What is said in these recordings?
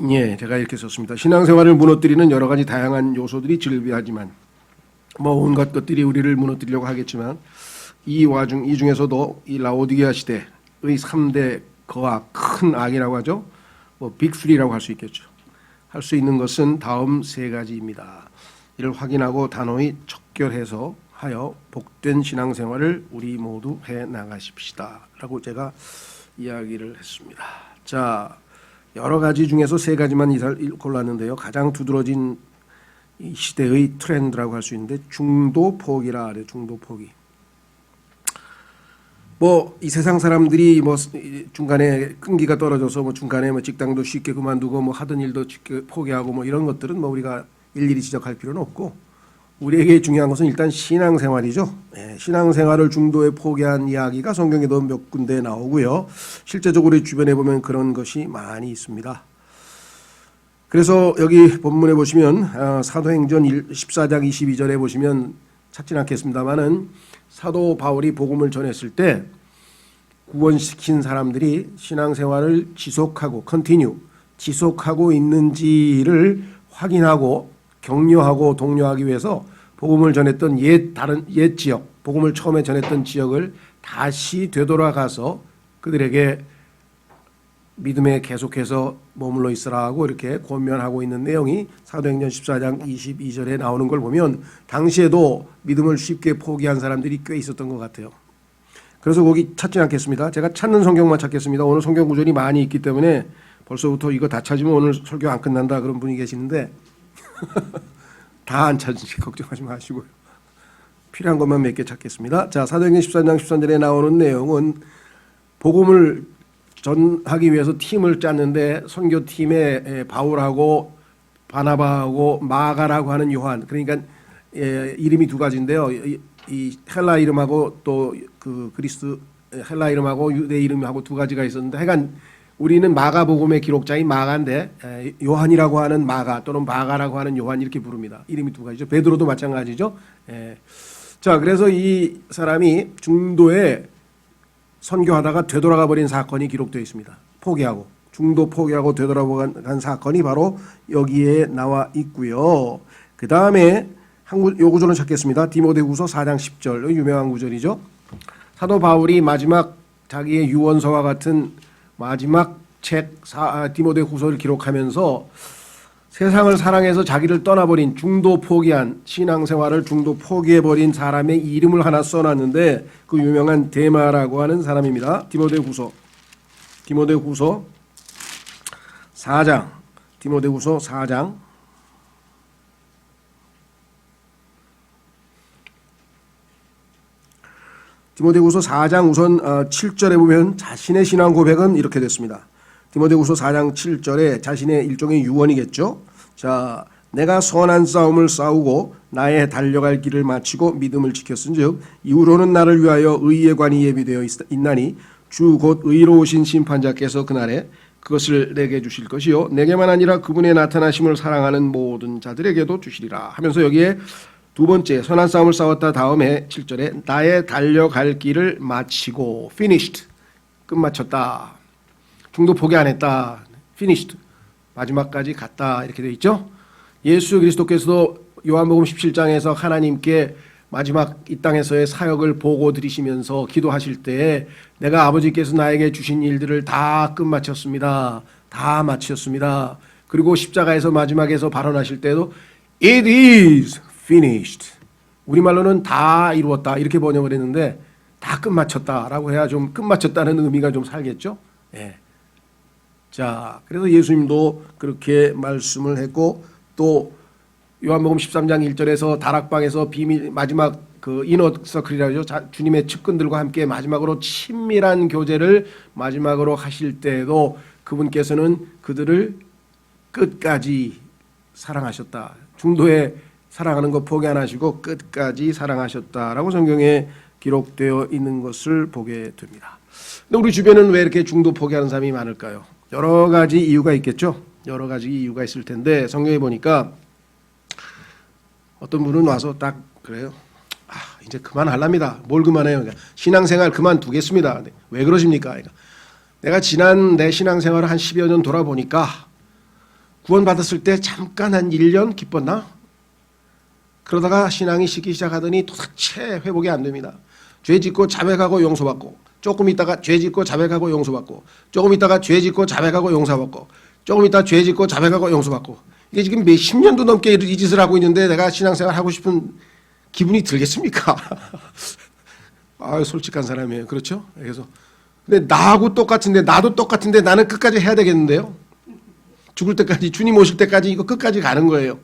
예, 제가 이렇게 썼습니다. 신앙생활을 무너뜨리는 여러 가지 다양한 요소들이 즐비하지만 온갖 것들이 우리를 무너뜨리려고 하겠지만 이 중에서도 이 라오디게아 시대의 3대 거악, 큰 악이라고 하죠. 빅3라고 할 수 있겠죠. 할 수 있는 것은 다음 세 가지입니다. 이를 확인하고 단호히 척결해서 하여 복된 신앙생활을 우리 모두 해 나가십시다. 라고 제가 이야기를 했습니다. 자, 여러 가지 중에서 세 가지만 골랐는데요. 가장 두드러진 이 시대의 트렌드라고 할 수 있는데 중도 포기라 그래요. 중도 포기. 이 세상 사람들이 중간에 끈기가 떨어져서 중간에 직장도 쉽게 그만두고 하던 일도 쉽게 포기하고 이런 것들은 우리가 일일이 지적할 필요는 없고, 우리에게 중요한 것은 일단 신앙생활이죠. 신앙생활을 중도에 포기한 이야기가 성경에도 몇 군데 나오고요. 실제적으로 주변에 보면 그런 것이 많이 있습니다. 그래서 여기 본문에 보시면 사도행전 14장 22절에 보시면 찾지는 않겠습니다만은 사도 바울이 복음을 전했을 때 구원시킨 사람들이 신앙생활을 지속하고 있는지를 확인하고 격려하고 독려하기 위해서 복음을 전했던 옛 지역, 복음을 처음에 전했던 지역을 다시 되돌아가서 그들에게 믿음에 계속해서 머물러 있으라고 이렇게 권면하고 있는 내용이 사도행전 14장 22절에 나오는 걸 보면 당시에도 믿음을 쉽게 포기한 사람들이 꽤 있었던 것 같아요. 그래서 거기 찾지 않겠습니다. 제가 찾는 성경만 찾겠습니다. 오늘 성경 구절이 많이 있기 때문에 벌써부터 이거 다 찾으면 오늘 설교 안 끝난다 그런 분이 계시는데 다 안 찾으시 걱정하지 마시고요. 필요한 것만 몇 개 찾겠습니다. 자, 사도행전 14장 13절에 나오는 내용은 복음을 전하기 위해서 팀을 짰는데 선교팀에 바울하고 바나바하고 마가라고 하는 요한, 그러니까 이름이 두 가지인데요. 이 헬라 이름하고 또 그 그리스 헬라 이름하고 유대 이름하고 두 가지가 있었는데, 하여간 우리는 마가복음의 기록자인 마가인데 요한이라고 하는 마가 또는 마가라고 하는 요한 이렇게 부릅니다. 이름이 두 가지죠. 베드로도 마찬가지죠. 자, 그래서 이 사람이 중도에 선교하다가 되돌아가 버린 사건이 기록되어 있습니다. 중도 포기하고 되돌아간 사건이 바로 여기에 나와 있고요. 그 다음에 요 구절은 찾겠습니다. 디모데후서 4장 10절, 유명한 구절이죠. 사도 바울이 마지막 자기의 유언서와 같은 마지막 책 디모데후서를 기록하면서 세상을 사랑해서 자기를 떠나버린 중도 포기한 신앙생활을 중도 포기해버린 사람의 이름을 하나 써놨는데 그 유명한 데마라고 하는 사람입니다. 디모데후서 4장 디모데후서 4장 디모데후서 4장 우선 7절에 보면 자신의 신앙 고백은 이렇게 됐습니다. 디모데후서 4장 7절에 자신의 일종의 유언이겠죠. 자, 내가 선한 싸움을 싸우고 나의 달려갈 길을 마치고 믿음을 지켰은즉 이후로는 나를 위하여 의의 관이 예비되어 있나니 주 곧 의로우신 심판자께서 그날에 그것을 내게 주실 것이요 내게만 아니라 그분의 나타나심을 사랑하는 모든 자들에게도 주시리라 하면서 여기에 두 번째 선한 싸움을 싸웠다 다음에 7절에 나의 달려갈 길을 마치고 finished, 끝마쳤다. 중도 포기 안 했다. finished, 마지막까지 갔다. 이렇게 되어 있죠. 예수 그리스도께서도 요한복음 17장에서 하나님께 마지막 이 땅에서의 사역을 보고 드리시면서 기도하실 때에 내가 아버지께서 나에게 주신 일들을 다 끝마쳤습니다. 다 마쳤습니다. 그리고 십자가에서 마지막에서 발언하실 때도 It is finished. 우리말로는 다 이루었다 이렇게 번역을 했는데 다 끝마쳤다라고 해야 좀 끝마쳤다는 의미가 좀 살겠죠. 자, 그래서 예수님도 그렇게 말씀을 했고 또 요한복음 13장 1절에서 다락방에서 비밀 마지막 그 이너서클이라죠. 주님의 측근들과 함께 마지막으로 친밀한 교제를 마지막으로 하실 때에도 그분께서는 그들을 끝까지 사랑하셨다. 중도에 사랑하는 거 포기 안 하시고 끝까지 사랑하셨다라고 성경에 기록되어 있는 것을 보게 됩니다. 근데 우리 주변은 왜 이렇게 중도 포기하는 사람이 많을까요? 여러 가지 이유가 있겠죠. 여러 가지 이유가 있을 텐데 성경에 보니까 어떤 분은 와서 딱 그래요. 이제 그만하랍니다. 뭘 그만해요? 그러니까 신앙생활 그만두겠습니다. 왜 그러십니까? 그러니까 내가 지난 내 신앙생활을 한 10여 년 돌아보니까 구원받았을 때 잠깐 한 1년 기뻤나? 그러다가 신앙이 식기 시작하더니 도대체 회복이 안 됩니다. 죄 짓고 자백하고 용서받고, 조금 있다가 죄 짓고 자백하고 용서받고, 조금 있다가 죄 짓고 자백하고 용서받고, 조금 있다가 죄 짓고 자백하고 용서받고. 이게 지금 몇십 년도 넘게 이 짓을 하고 있는데 내가 신앙생활 하고 싶은 기분이 들겠습니까? 아, 솔직한 사람이에요. 그렇죠? 그래서 근데 나하고 똑같은데, 나도 똑같은데 나는 끝까지 해야 되겠는데요. 죽을 때까지, 주님 오실 때까지 이거 끝까지 가는 거예요.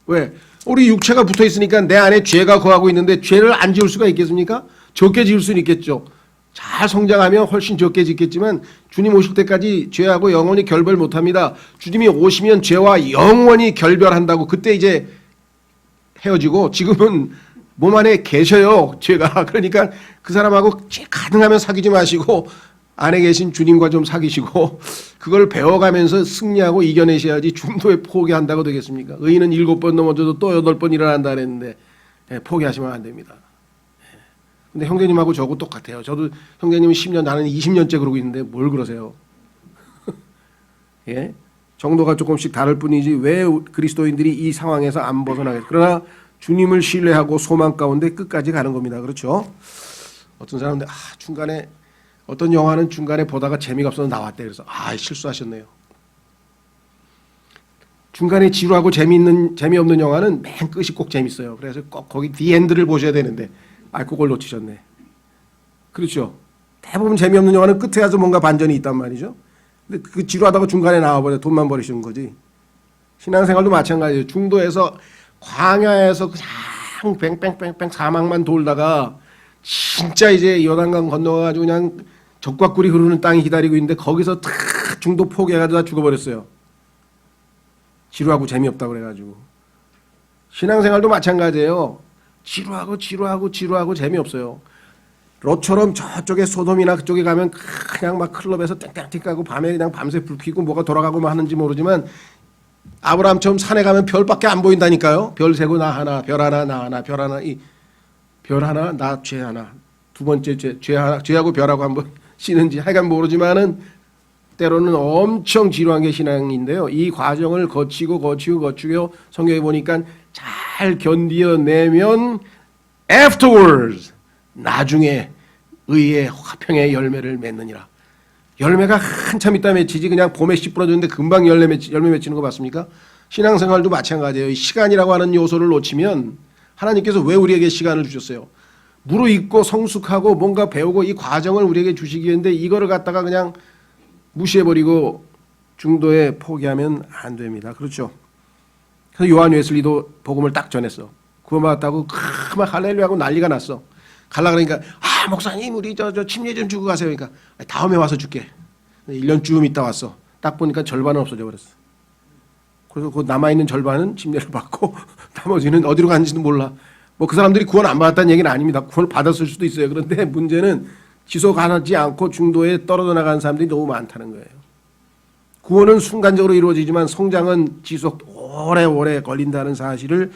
왜? 우리 육체가 붙어 있으니까 내 안에 죄가 거하고 있는데 죄를 안 지을 수가 있겠습니까? 적게 지을 수는 있겠죠. 잘 성장하면 훨씬 적게 짓겠지만 주님 오실 때까지 죄하고 영원히 결별 못합니다. 주님이 오시면 죄와 영원히 결별한다고. 그때 이제 헤어지고, 지금은 몸 안에 계셔요, 죄가. 그러니까 그 사람하고 가능하면 사귀지 마시고 안에 계신 주님과 좀 사귀시고 그걸 배워가면서 승리하고 이겨내셔야지 중도에 포기한다고 되겠습니까? 의인은 7번 넘어져도 또 8번 일어난다 그랬는데 포기하시면 안 됩니다. 근데 형제님하고 저하고 똑같아요. 저도 형제님은 10년, 나는 20년째 그러고 있는데 뭘 그러세요? 예? 정도가 조금씩 다를 뿐이지 왜 그리스도인들이 이 상황에서 안 벗어나겠어요? 그러나 주님을 신뢰하고 소망 가운데 끝까지 가는 겁니다. 그렇죠? 어떤 사람들 중간에 어떤 영화는 중간에 보다가 재미가 없어서 나왔대. 그래서 실수하셨네요. 중간에 지루하고 재미없는 영화는 맨 끝이 꼭 재밌어요. 그래서 꼭 거기 디엔드를 보셔야 되는데 그걸 놓치셨네. 그렇죠? 대부분 재미없는 영화는 끝에 가서 뭔가 반전이 있단 말이죠. 근데 그 지루하다가 중간에 나와버려 돈만 버리시는 거지. 신앙생활도 마찬가지예요. 중도에서 광야에서 그냥 뺑뺑뺑뺑 사막만 돌다가 진짜 이제 요단강 건너가지고 그냥 적과 꿀이 흐르는 땅이 기다리고 있는데 거기서 탁 중도 포기해가지고 다 죽어버렸어요. 지루하고 재미없다고 그래가지고. 신앙생활도 마찬가지예요. 지루하고 재미없어요. 롯처럼 저쪽에 소돔이나 그쪽에 가면 그냥 막 클럽에서 땡땡땡 까고 밤에 그냥 밤새 불 켜고 뭐가 돌아가고 뭐 하는지 모르지만 아브라함처럼 산에 가면 별밖에 안 보인다니까요. 별 세고 나 하나, 별 하나, 나 하나, 별 하나, 별 하나, 나 죄 하나. 두 번째 죄 하나, 죄하고 별하고 한번 씻는지 하여간 모르지만은 때로는 엄청 지루한 게 신앙인데요. 이 과정을 거치고 성경에 보니까 잘 견디어내면 afterwards, 나중에 의의 화평의 열매를 맺느니라. 열매가 한참 있다 맺히지 그냥 봄에 씨 뿌려줬는데 금방 열매 맺히는 거 봤습니까? 신앙생활도 마찬가지예요. 시간이라고 하는 요소를 놓치면 하나님께서 왜 우리에게 시간을 주셨어요? 무르익고 성숙하고 뭔가 배우고 이 과정을 우리에게 주시기 위해인데 이거를 갖다가 그냥 무시해버리고 중도에 포기하면 안 됩니다. 그렇죠? 그래서 요한 웨슬리도 복음을 딱 전했어. 구원받았다고 막 할렐루야하고 난리가 났어. 갈라 그러니까 목사님 우리 저 침례 좀 주고 가세요. 그러니까 다음에 와서 줄게. 1년쯤 있다 왔어. 딱 보니까 절반은 없어져 버렸어. 그래서 그 남아있는 절반은 침례를 받고 나머지는 어디로 갔는지도 몰라. 뭐 그 사람들이 구원 안 받았다는 얘기는 아닙니다. 구원을 받았을 수도 있어요. 그런데 문제는 지속하지 않고 중도에 떨어져 나가는 사람들이 너무 많다는 거예요. 구원은 순간적으로 이루어지지만 성장은 지속 오래오래 걸린다는 사실을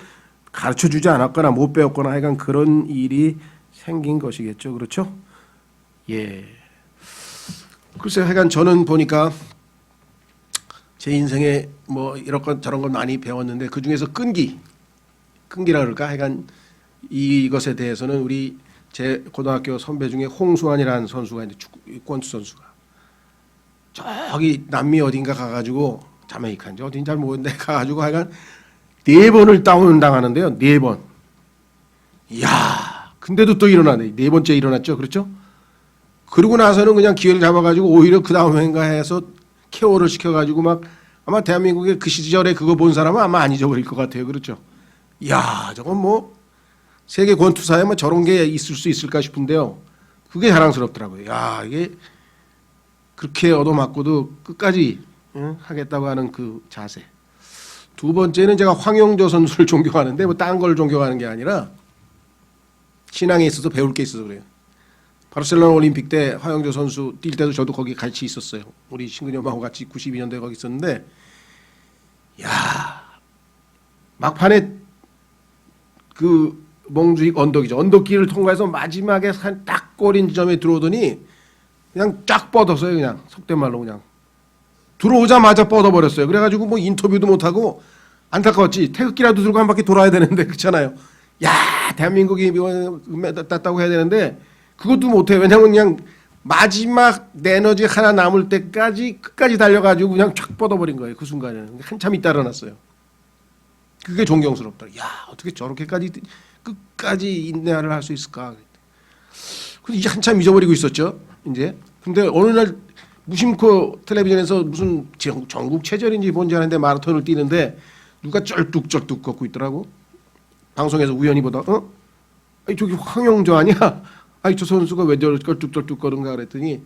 가르쳐주지 않았거나 못 배웠거나 하여간 그런 일이 생긴 것이겠죠. 그렇죠? 예. 글쎄요. 하여간 저는 보니까 제 인생에 뭐 이런 것 저런 것 많이 배웠는데 그 중에서 끈기라 그럴까? 하여간 이것에 대해서는 우리 제 고등학교 선배 중에 홍수환이라는 선수가 있는데 권투 선수가 저기 남미 어딘가 가가지고 자메이카인지 어딘지 잘 모르는데 가가지고 하여간 4번을 다운당하는데요. 4번. 이야, 근데도 또 일어나네. 4번째 일어났죠. 그렇죠? 그러고 나서는 그냥 기회를 잡아가지고 오히려 그 다음엔가 해서 케어를 시켜가지고 막 아마 대한민국에 그 시절에 그거 본 사람은 아마 안 잊어버릴 것 같아요. 그렇죠? 이야, 저건 뭐 세계 권투사에 뭐 저런 게 있을 수 있을까 싶은데요. 그게 자랑스럽더라고요. 야, 이게 그렇게 얻어맞고도 끝까지 하겠다고 하는 그 자세. 두 번째는 제가 황영조 선수를 존경하는데 뭐 딴 걸 존경하는 게 아니라 신앙에 있어서 배울 게 있어서 그래요. 바르셀로나 올림픽 때 황영조 선수 뛸 때도 저도 거기 같이 있었어요. 우리 신근이 형하고 같이 92년도에 거기 있었는데 야, 막판에 그 몽주익 언덕이죠. 언덕길을 통과해서 마지막에 딱 꼬린 지점에 들어오더니 그냥 쫙 뻗었어요. 그냥 속된 말로 그냥 들어오자마자 뻗어버렸어요. 그래가지고 뭐 인터뷰도 못하고 안타까웠지. 태극기라도 들고 한 바퀴 돌아야 되는데 그렇잖아요. 야, 대한민국이 금메달 땄다고 해야 되는데 그것도 못해. 왜냐면 그냥 마지막 에너지 하나 남을 때까지 끝까지 달려가지고 그냥 쫙 뻗어버린 거예요. 그 순간에는. 한참 있다 일어났어요. 그게 존경스럽다. 야, 어떻게 저렇게까지 끝까지 인내를 할 수 있을까. 근데 이제 한참 잊어버리고 있었죠. 이제. 근데 어느 날 무심코 텔레비전에서 무슨 전국 체전인지 뭔지 아는데 마라톤을 뛰는데 누가 쩔뚝쩔뚝 걷고 있더라고. 방송에서 우연히 보다 아니 저기 황영조 아니야? 아니 저 선수가 왜 저렇게 쩔뚝쩔뚝 거는가 그랬더니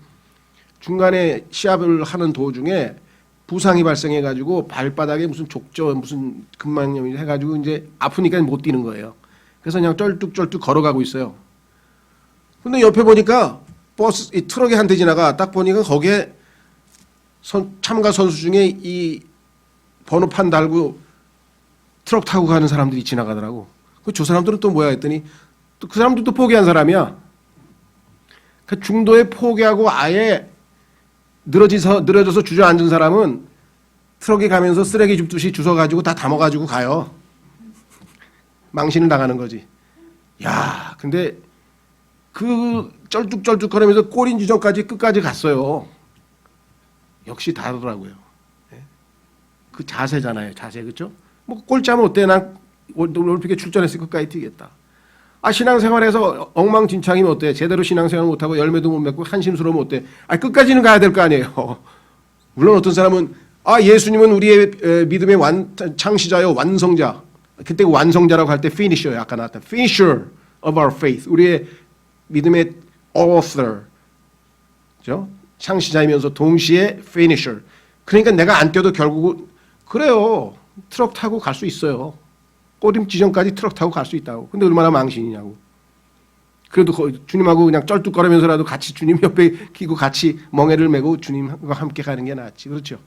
중간에 시합을 하는 도중에 부상이 발생해가지고 발바닥에 무슨 족저 무슨 근막염이 해가지고 이제 아프니까 못 뛰는 거예요. 그래서 그냥 쩔뚝쩔뚝 걸어가고 있어요. 근데 옆에 보니까 버스 이 트럭이 한 대 지나가 딱 보니까 거기에 참가 선수 중에 이 번호판 달고 트럭 타고 가는 사람들이 지나가더라고. 저 사람들은 또 뭐야 했더니 또 그 사람들도 포기한 사람이야. 그 중도에 포기하고 아예 늘어져서 주저앉은 사람은 트럭에 가면서 쓰레기 줍듯이 주워가지고 다 담아가지고 가요. 망신을 당하는 거지. 야, 근데 그 쩔뚝쩔뚝거리면서 골인 지점까지 끝까지 갔어요. 역시 다르더라고요. 그 자세잖아요. 자세 그렇죠? 뭐 꼴찌하면 어때? 난 올림픽에 출전했으니까 끝까지 뛰겠다. 아 신앙생활에서 엉망진창이면 어때? 제대로 신앙생활 못하고 열매도 못 맺고 한심스러우면 어때? 아 끝까지는 가야 될 거 아니에요. 물론 어떤 사람은 아 예수님은 우리의 믿음의 창시자요 완성자. 그때 완성자라고 할 때 finisher요. 아까 나왔던 finisher of our faith. 우리의 믿음의 author. 그죠? 창시자이면서 동시에 finisher. 그러니까 내가 안 뛰어도 결국은 그래요. 트럭 타고 갈 수 있어요. 꼬림 지점까지 트럭 타고 갈 수 있다고. 근데 얼마나 망신이냐고. 그래도 주님하고 그냥 쩔뚝거리면서라도 같이 주님 옆에 끼고 같이 멍에를 메고 주님과 함께 가는 게 낫지. 그렇죠?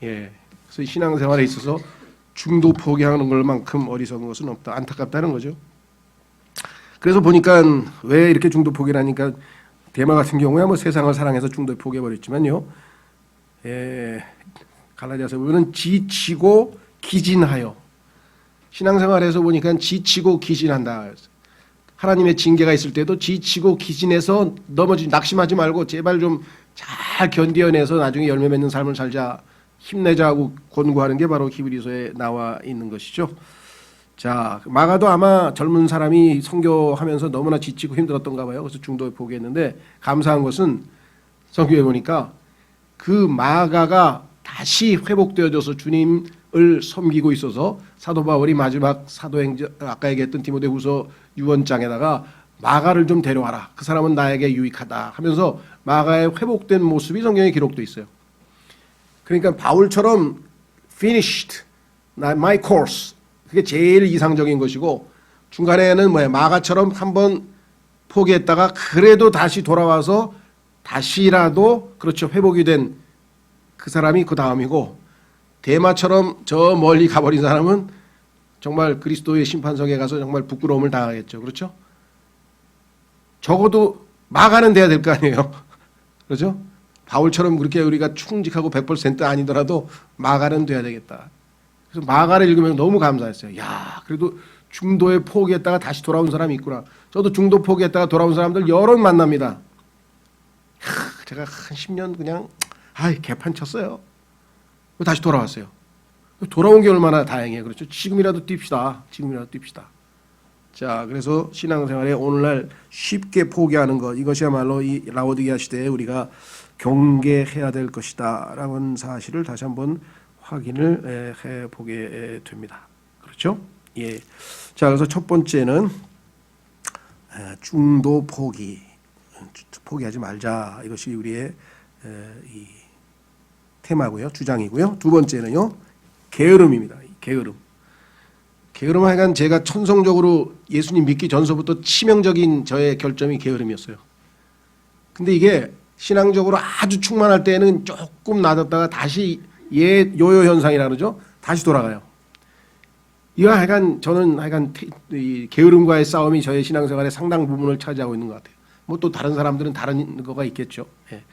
예. 그래서 신앙생활에 있어서 중도 포기하는 것만큼 어리석은 것은 없다. 안타깝다는 거죠. 그래서 보니까 왜 이렇게 중도 포기를 하니까 대마 같은 경우야 뭐 세상을 사랑해서 중도 포기해버렸지만요. 예. 갈라디아서 보면은 지치고 기진하여 신앙생활에서 보니까 지치고 기진한다. 하나님의 징계가 있을 때도 지치고 기진해서 낙심하지 말고 제발 좀 잘 견뎌내서 나중에 열매 맺는 삶을 살자 힘내자고 권고하는 게 바로 히브리서에 나와 있는 것이죠. 자, 마가도 아마 젊은 사람이 선교하면서 너무나 지치고 힘들었던가 봐요. 그래서 중도에 포기했는데 감사한 것은 성경에 보니까 그 마가가 다시 회복되어져서 주님을 섬기고 있어서 사도 바울이 마지막 사도행전 아까 얘기했던 디모데후서 유언장에다가 마가를 좀 데려와라. 그 사람은 나에게 유익하다 하면서 마가의 회복된 모습이 성경에 기록되어 있어요. 그러니까 바울처럼 finished, my course 그게 제일 이상적인 것이고 중간에는 뭐야 마가처럼 한번 포기했다가 그래도 다시 돌아와서 다시라도 그렇죠 회복이 된 그 사람이 그 다음이고 대마처럼 저 멀리 가버린 사람은 정말 그리스도의 심판석에 가서 정말 부끄러움을 당하겠죠. 그렇죠? 적어도 마가는 돼야 될 거 아니에요. 그렇죠? 바울처럼 그렇게 우리가 충직하고 100% 아니더라도 마가는 돼야 되겠다. 그래서 마가를 읽으면 너무 감사했어요. 야, 그래도 중도에 포기했다가 다시 돌아온 사람이 있구나. 저도 중도 포기했다가 돌아온 사람들 여러 만납니다. 제가 한 10년 그냥 개판 쳤어요. 다시 돌아왔어요. 돌아온 게 얼마나 다행이에요. 그렇죠? 지금이라도 뜁시다. 지금이라도 뜁시다. 자, 그래서 신앙생활에 오늘날 쉽게 포기하는 것 이것이야말로 이 라오디게아 시대에 우리가 경계해야 될 것이다 라는 사실을 다시 한번 확인을 해보게 됩니다. 그렇죠? 예. 자, 그래서 첫 번째는 중도 포기하지 말자. 이것이 우리의 이 테마고요. 주장이고요. 두 번째는요. 게으름입니다. 게으름. 게으름은 하여간 제가 천성적으로 예수님 믿기 전서부터 치명적인 저의 결점이 게으름이었어요. 근데 이게 신앙적으로 아주 충만할 때는 조금 놔뒀다가 다시 요요 현상이라 그러죠. 다시 돌아가요. 이거 하여간 저는 하여간 이 게으름과의 싸움이 저의 신앙생활의 상당 부분을 차지하고 있는 것 같아요. 뭐 또 다른 사람들은 다른 거가 있겠죠. 예.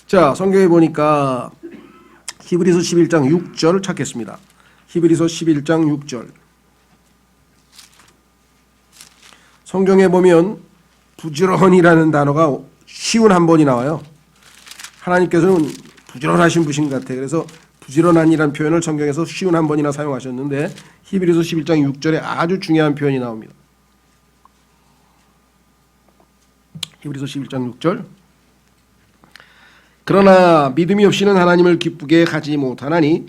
자, 성경에 보니까 히브리서 11장 6절 찾겠습니다. 히브리서 11장 6절. 성경에 보면 부지런이라는 단어가 쉬운 한 번이 나와요. 하나님께서는 부지런하신 분인 것 같아요. 그래서 부지런한이라는 표현을 성경에서 쉬운 한 번이나 사용하셨는데 히브리서 11장 6절에 아주 중요한 표현이 나옵니다. 히브리서 11장 6절. 그러나 믿음이 없이는 하나님을 기쁘게 하지 못하나니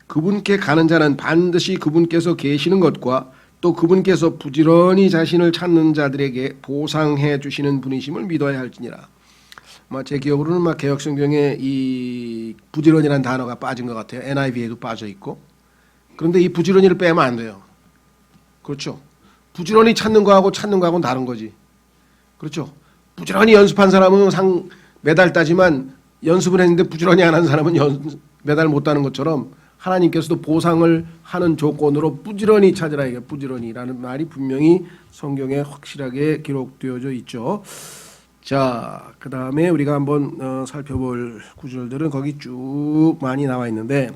그분께 가는 자는 반드시 그분께서 계시는 것과 또 그분께서 부지런히 자신을 찾는 자들에게 보상해 주시는 분이심을 믿어야 할지니라. 제 기억으로는 개역성경에 이 부지런이라는 단어가 빠진 것 같아요. NIV에도 빠져 있고. 그런데 이 부지런히를 빼면 안 돼요. 그렇죠. 부지런히 찾는 거하고 다른 거지. 그렇죠. 부지런히 연습한 사람은 상 메달 따지만 연습을 했는데 부지런히 안 한 사람은 메달 못 따는 것처럼 하나님께서도 보상을 하는 조건으로 부지런히 찾으라. 이게 부지런히라는 말이 분명히 성경에 확실하게 기록되어져 있죠. 자, 그 다음에 우리가 한번 살펴볼 구절들은 거기 쭉 많이 나와 있는데,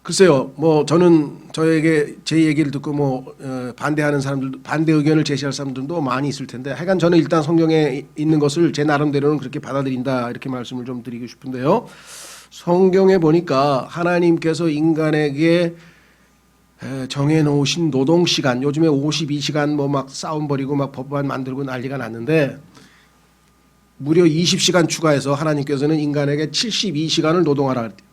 글쎄요, 저는 저에게 제 얘기를 듣고 반대하는 사람들도, 반대 의견을 제시할 사람들도 많이 있을 텐데, 하여간 저는 일단 성경에 있는 것을 제 나름대로는 그렇게 받아들인다, 이렇게 말씀을 좀 드리고 싶은데요. 성경에 보니까 하나님께서 인간에게 정해놓으신 노동시간, 요즘에 52시간 막 싸움 벌이고 막 법안 만들고 난리가 났는데, 무려 20시간 추가해서 하나님께서는 인간에게 72시간을 노동하라 그랬대요.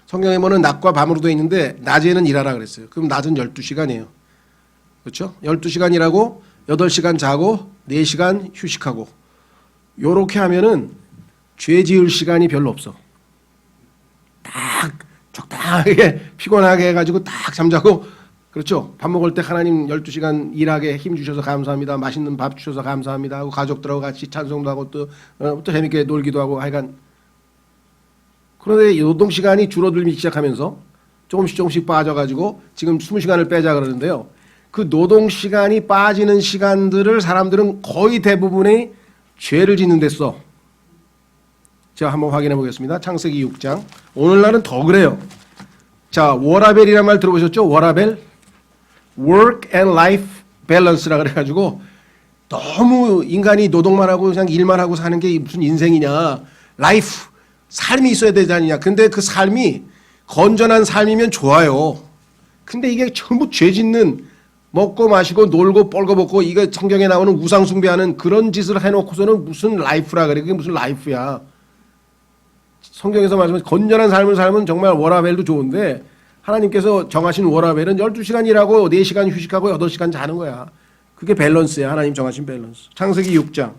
성경에 보면 낮과 밤으로 되어 있는데 낮에는 일하라 그랬어요. 그럼 낮은 12시간이에요. 그렇죠? 12시간 일하고 8시간 자고 4시간 휴식하고, 요렇게 하면은 죄 지을 시간이 별로 없어. 딱 적당하게 피곤하게 해가지고 딱 잠자고, 그렇죠? 밥 먹을 때 하나님 12시간 일하게 힘 주셔서 감사합니다. 맛있는 밥 주셔서 감사합니다 하고 가족들하고 같이 찬송도 하고 또 재밌게 놀기도 하고, 하여간. 그런데 노동시간이 줄어들기 시작하면서 조금씩 빠져가지고 지금 20시간을 빼자 그러는데요. 그 노동시간이 빠지는 시간들을 사람들은 거의 대부분이 죄를 짓는 데 써. 자, 한번 확인해 보겠습니다. 창세기 6장. 오늘날은 더 그래요. 자, 워라벨이라는 말 들어보셨죠? 워라벨? Work and Life Balance라 그래가지고 너무 인간이 노동만 하고 그냥 일만 하고 사는 게 무슨 인생이냐. 라이프. 삶이 있어야 되지 않느냐. 근데 그 삶이 건전한 삶이면 좋아요. 근데 이게 전부 죄 짓는, 먹고 마시고 놀고 뻘거벗고 이거 성경에 나오는 우상 숭배하는 그런 짓을 해놓고서는 무슨 라이프라 그래. 그게 무슨 라이프야. 성경에서 말씀하신 건전한 삶을 살면 정말 워라벨도 좋은데 하나님께서 정하신 워라벨은 12시간 일하고 4시간 휴식하고 8시간 자는 거야. 그게 밸런스야. 하나님 정하신 밸런스. 창세기 6장.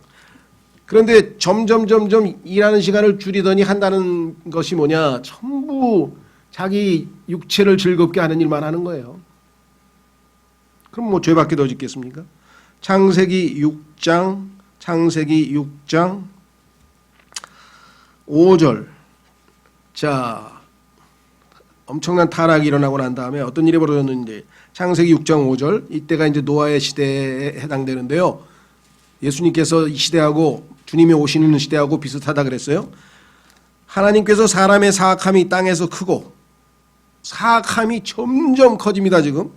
그런데 점점 일하는 시간을 줄이더니 한다는 것이 뭐냐. 전부 자기 육체를 즐겁게 하는 일만 하는 거예요. 그럼 죄밖에 더 짓겠습니까? 창세기 6장 5절. 자, 엄청난 타락이 일어나고 난 다음에 어떤 일이 벌어졌는지 창세기 6장 5절. 이때가 이제 노아의 시대에 해당되는데요. 예수님께서 이 시대하고 주님이 오시는 시대하고 비슷하다 그랬어요. 하나님께서 사람의 사악함이 땅에서 크고, 사악함이 점점 커집니다. 지금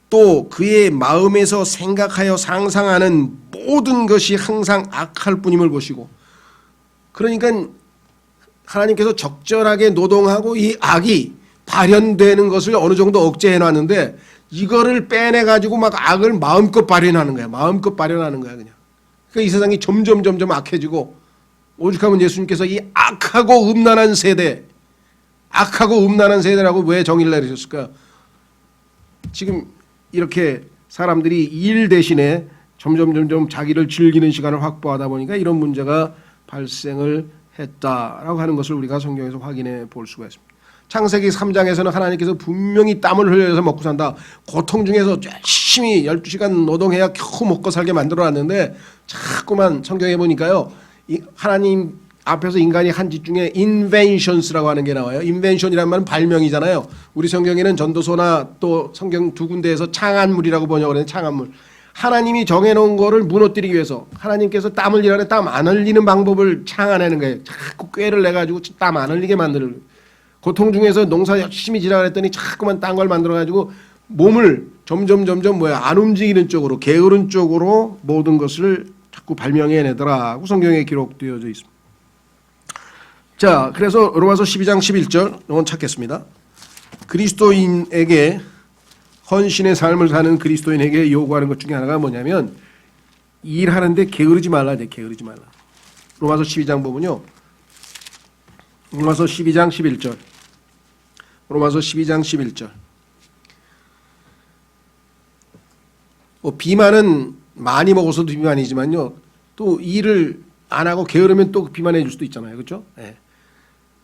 또 그의 마음에서 생각하여 상상하는 모든 것이 항상 악할 뿐임을 보시고, 그러니까 하나님께서 적절하게 노동하고 이 악이 발현되는 것을 어느 정도 억제해 놨는데 이거를 빼내 가지고 막 악을 마음껏 발현하는 거야. 마음껏 발현하는 거야 그냥. 그러니까 이 세상이 점점 악해지고, 오죽하면 예수님께서 이 악하고 음란한 세대라고 왜 정의를 내리셨을까요? 지금 이렇게 사람들이 일 대신에 점점 자기를 즐기는 시간을 확보하다 보니까 이런 문제가 발생을 했다라고 하는 것을 우리가 성경에서 확인해 볼 수가 있습니다. 창세기 3장에서는 하나님께서 분명히 땀을 흘려서 먹고 산다. 고통 중에서 열심히 12시간 노동해야 겨우 먹고 살게 만들어놨는데 자꾸만 성경에 보니까요. 하나님 앞에서 인간이 한 짓 중에 inventions라고 하는 게 나와요. invention이라는 말은 발명이잖아요. 우리 성경에는 전도서나 또 성경 두 군데에서 창안물이라고 번역을 했는데 창안물. 하나님이 정해놓은 거를 무너뜨리기 위해서 하나님께서 땀 흘리라는데 땀 안 흘리는 방법을 창안하는 거예요. 자꾸 꾀를 내가지고 땀 안 흘리게 만드는, 고통 중에서 농사 열심히 지라 그랬더니 자꾸만 딴 걸 만들어가지고 몸을 점점 안 움직이는 쪽으로, 게으른 쪽으로 모든 것을 자꾸 발명해내더라고 성경에 기록되어져 있습니다. 자, 그래서 로마서 12장 11절 이건 찾겠습니다. 그리스도인에게, 헌신의 삶을 사는 그리스도인에게 요구하는 것 중에 하나가 뭐냐면 일하는데 게으르지 말라. 게으르지 말라. 로마서 12장 보면요, 로마서 12장 11절, 로마서 12장 11절. 비만은 많이 먹어서도 비만이지만요, 또 일을 안 하고 게으르면 또 비만해질 수도 있잖아요. 그렇죠? 네.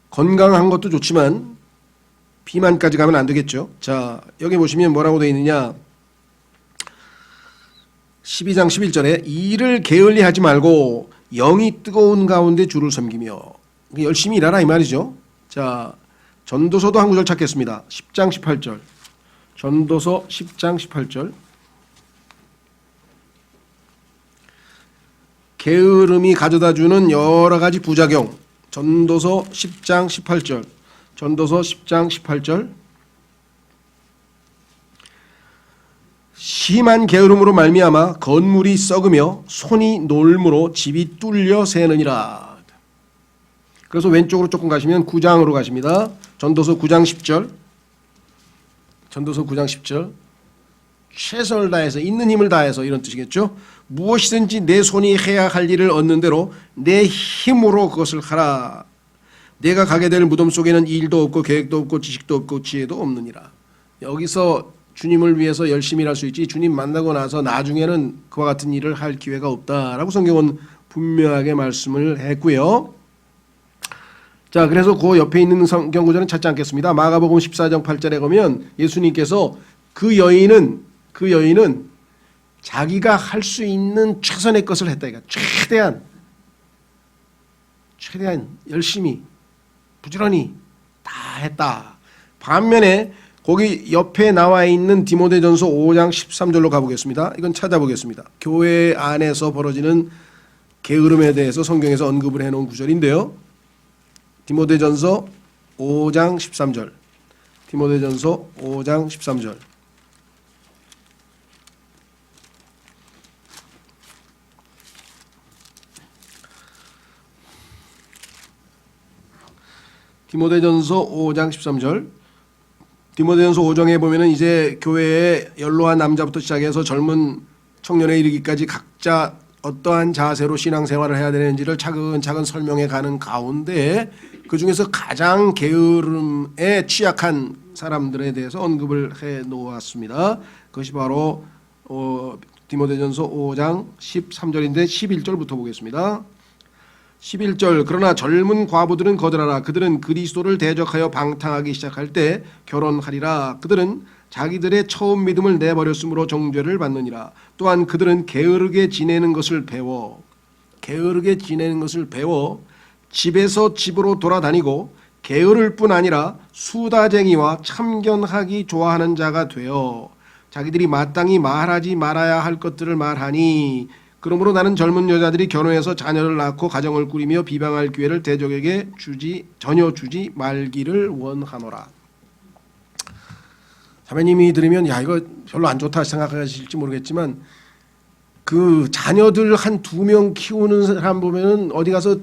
건강한 것도 좋지만 비만까지 가면 안 되겠죠. 자, 여기 보시면 뭐라고 되어 있느냐, 12장 11절에 일을 게을리 하지 말고 영이 뜨거운 가운데 주를 섬기며, 열심히 일하라 이 말이죠. 자, 전도서도 한 구절 찾겠습니다. 10장 18절, 전도서 10장 18절. 게으름이 가져다주는 여러 가지 부작용, 전도서 10장 18절, 전도서 10장 18절. 심한 게으름으로 말미암아 건물이 썩으며 손이 놀므로 집이 뚫려 새느니라. 그래서 왼쪽으로 조금 가시면 9장으로 가십니다. 전도서 9장 10절, 전도서 9장 10절. 최선을 다해서, 있는 힘을 다해서, 이런 뜻이겠죠. 무엇이든지 내 손이 해야 할 일을 얻는 대로 내 힘으로 그것을 하라. 내가 가게 될 무덤 속에는 일도 없고 계획도 없고 지식도 없고 지혜도 없느니라. 여기서 주님을 위해서 열심히 일할 수 있지, 주님 만나고 나서 나중에는 그와 같은 일을 할 기회가 없다라고 성경은 분명하게 말씀을 했고요. 자, 그래서 그 옆에 있는 성경 구절은 찾지 않겠습니다. 마가복음 14장 8절에 보면 예수님께서 그 여인은 자기가 할 수 있는 최선의 것을 했다. 그러니까 최대한 열심히 부지런히 다 했다. 반면에 거기 옆에 나와 있는 디모데전서 5장 13절로 가보겠습니다. 이건 찾아보겠습니다. 교회 안에서 벌어지는 게으름에 대해서 성경에서 언급을 해놓은 구절인데요. 디모데전서 5장 13절, 디모데전서 5장 13절. 디모데전서 5장 13절. 디모데전서 5장에 보면은 이제 교회에 연로한 남자부터 시작해서 젊은 청년에 이르기까지 각자 어떠한 자세로 신앙생활을 해야 되는지를 차근차근 설명해 가는 가운데 그 중에서 가장 게으름에 취약한 사람들에 대해서 언급을 해 놓았습니다. 그것이 바로 디모데전서 5장 13절인데 11절부터 보겠습니다. 11절. 그러나 젊은 과부들은 거절하라. 그들은 그리스도를 대적하여 방탕하기 시작할 때 결혼하리라. 그들은 자기들의 처음 믿음을 내버렸으므로 정죄를 받느니라. 또한 그들은 게으르게 지내는 것을 배워 집에서 집으로 돌아다니고 게으를 뿐 아니라 수다쟁이와 참견하기 좋아하는 자가 되어 자기들이 마땅히 말하지 말아야 할 것들을 말하니, 그러므로 나는 젊은 여자들이 결혼해서 자녀를 낳고 가정을 꾸리며 비방할 기회를 대적에게 전혀 주지 말기를 원하노라. 자매님이 들으면 야, 이거 별로 안 좋다 생각하실지 모르겠지만, 그 자녀들 한 2명 키우는 사람 보면은 어디 가서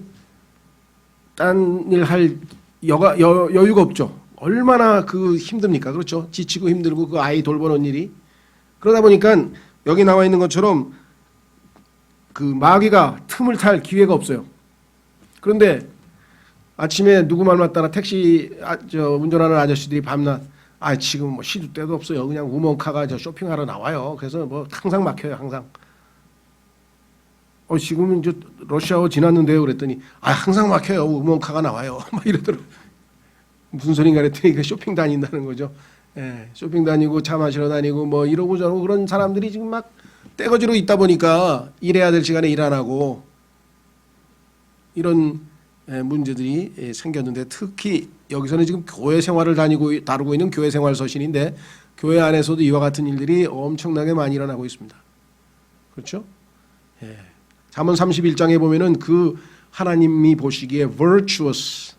딴 일 할 여유가 없죠. 얼마나 그 힘듭니까? 그렇죠? 지치고 힘들고 그 아이 돌보는 일이. 그러다 보니까 여기 나와 있는 것처럼 그 마귀가 틈을 탈 기회가 없어요. 그런데 아침에 누구 말 맞다나 택시 운전하는 아저씨들이 밤낮 지금 뭐 시도 때도 없어요. 그냥 우먼카가 쇼핑하러 나와요. 그래서 뭐 항상 막혀요. 항상. 지금은 이제 러시아워 지났는데요. 그랬더니 항상 막혀요. 우먼카가 나와요. 막 이러더라고요. 무슨 소린가 그랬더니 쇼핑 다닌다는 거죠. 예, 쇼핑 다니고 차 마시러 다니고 뭐 이러고 저러고 그런 사람들이 지금 막 떼거지로 있다 보니까 일해야 될 시간에 일 안 하고 이런 문제들이 생겼는데, 특히 여기서는 지금 교회 생활을 다루고 있는 교회 생활 서신인데 교회 안에서도 이와 같은 일들이 엄청나게 많이 일어나고 있습니다. 그렇죠? 예. 잠언 31장에 보면은 그 하나님이 보시기에 virtuous,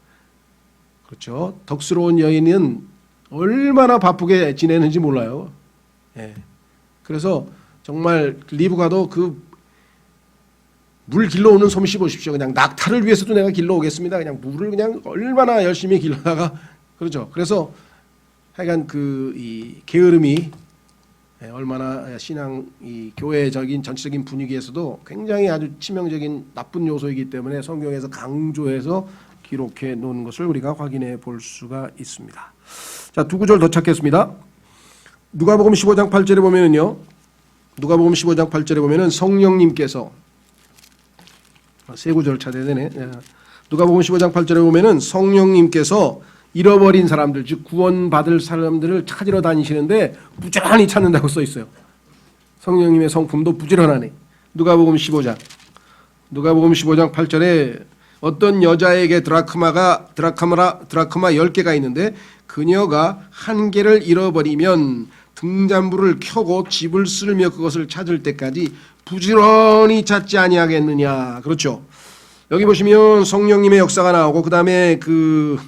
그렇죠? 덕스러운 여인은 얼마나 바쁘게 지내는지 몰라요. 예. 그래서 정말 리브가도 그 물 길러오는 솜씨 보십시오. 그냥 낙타를 위해서도 내가 길러오겠습니다. 그냥 물을 그냥 얼마나 열심히 길러다가 그렇죠. 그래서 하여간 그 이 게으름이 얼마나 신앙 이 교회적인 전체적인 분위기에서도 굉장히 아주 치명적인 나쁜 요소이기 때문에 성경에서 강조해서 기록해 놓은 것을 우리가 확인해 볼 수가 있습니다. 자, 두 구절 더 찾겠습니다. 누가복음 15장 8절에 보면은요. 누가복음 15장 8절에 보면은 성령님께서 세 구절 찾아야 되네. 누가복음 15장 8절에 보면은 성령님께서 잃어버린 사람들, 즉 구원받을 사람들을 찾으러 다니시는데 부지런히 찾는다고 써 있어요. 성령님의 성품도 부지런하네. 누가복음 15장 8절에 어떤 여자에게 드라크마 10개가 있는데 그녀가 한 개를 잃어버리면 등잔불을 켜고 집을 쓸며 그것을 찾을 때까지 부지런히 찾지 아니하겠느냐. 그렇죠. 여기 보시면 성령님의 역사가 나오고 그 다음에 그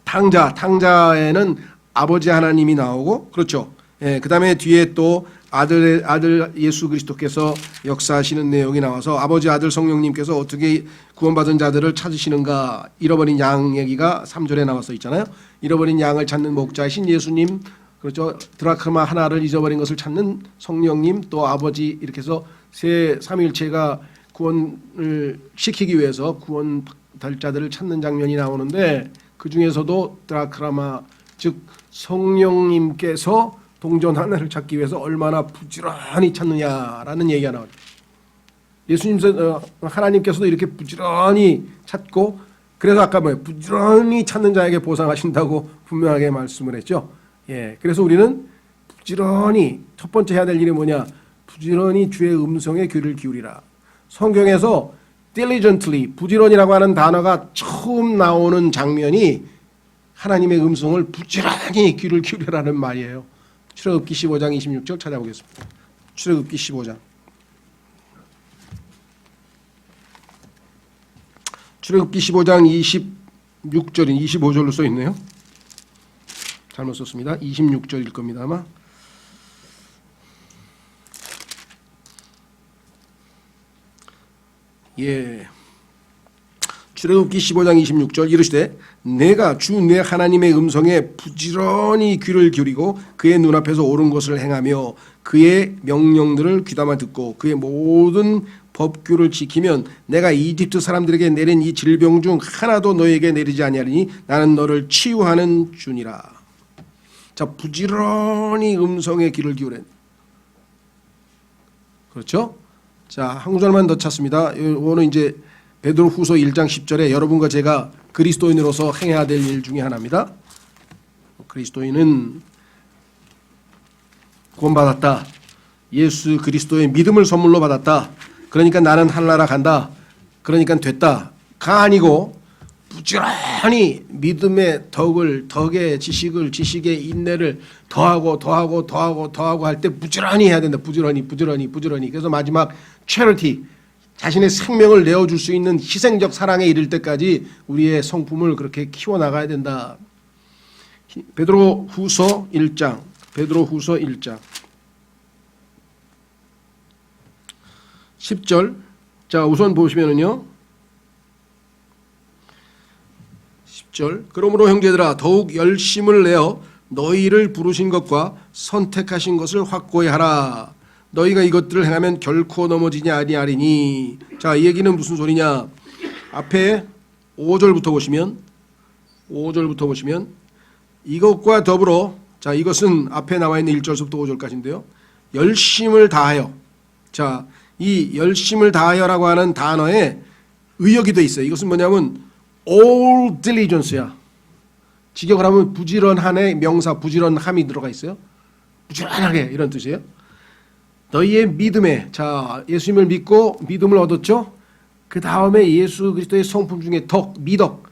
탕자에는 아버지 하나님이 나오고 그렇죠. 예, 그 다음에 뒤에 또 아들 예수 그리스도께서 역사하시는 내용이 나와서 아버지 아들 성령님께서 어떻게 구원받은 자들을 찾으시는가. 잃어버린 양 얘기가 3절에 나와서 있잖아요. 잃어버린 양을 찾는 목자이신 예수님, 그렇죠. 드라크마 하나를 잊어버린 것을 찾는 성령님, 또 아버지, 이렇게 해서 삼위일체가 구원을 시키기 위해서 구원받을 자들을 찾는 장면이 나오는데 그 중에서도 드라크마, 즉 성령님께서 동전 하나를 찾기 위해서 얼마나 부지런히 찾느냐라는 얘기가 나와요. 예수님, 하나님께서도 이렇게 부지런히 찾고, 그래서 아까 부지런히 찾는 자에게 보상하신다고 분명하게 말씀을 했죠. 예, 그래서 우리는 부지런히 첫 번째 해야 될 일이 뭐냐? 부지런히 주의 음성에 귀를 기울이라. 성경에서 diligently, 부지런이라고 하는 단어가 처음 나오는 장면이 하나님의 음성을 부지런히 귀를 기울이라는 말이에요. 출애굽기 15장 26절 찾아보겠습니다. 출애굽기 15장. 출애굽기 15장 26절인 25절로 써 있네요. 잘못 썼습니다. 26절일 겁니다, 아마. 예. 출애굽기 15장 26절 이르시되 내가 주 내 하나님의 음성에 부지런히 귀를 기울이고 그의 눈앞에서 옳은 것을 행하며 그의 명령들을 귀담아 듣고 그의 모든 법규를 지키면 내가 이집트 사람들에게 내린 이 질병 중 하나도 너에게 내리지 아니하리니 나는 너를 치유하는 주니라. 자, 부지런히 음성에 귀를 기울여. 그렇죠? 자, 한 구절만 더 찾습니다. 이거는 이제 베드로후서 1장 10절에 여러분과 제가 그리스도인으로서 행해야 될 일 중에 하나입니다. 그리스도인은 구원받았다. 예수 그리스도의 믿음을 선물로 받았다. 그러니까 나는 하늘나라 간다. 그러니까 됐다가 아니고 부지런히 믿음의 덕의 지식의 인내를 더하고 할 때 부지런히 해야 된다. 부지런히. 그래서 마지막 charity, 자신의 생명을 내어줄 수 있는 희생적 사랑에 이를 때까지 우리의 성품을 그렇게 키워나가야 된다. 베드로후서 1장 10절. 자, 우선 보시면은요. 10절. 그러므로 형제들아 더욱 열심을 내어 너희를 부르신 것과 선택하신 것을 확고히 하라. 너희가 이것들을 행하면 결코 넘어지지 아니하리니. 자, 이 얘기는 무슨 소리냐? 앞에 5절부터 보시면 이것과 더불어, 자, 이것은 앞에 나와 있는 1절부터 5절까지인데요. 열심을 다하여. 자, 이 열심을 다하여라고 하는 단어에 의역이 돼 있어요. 이것은 뭐냐면 all diligence야. 직역을 하면 부지런한의 명사 부지런함이 들어가 있어요. 부지런하게 이런 뜻이에요. 너희의 믿음에, 자, 예수님을 믿고 믿음을 얻었죠. 그 다음에 예수 그리스도의 성품 중에 미덕,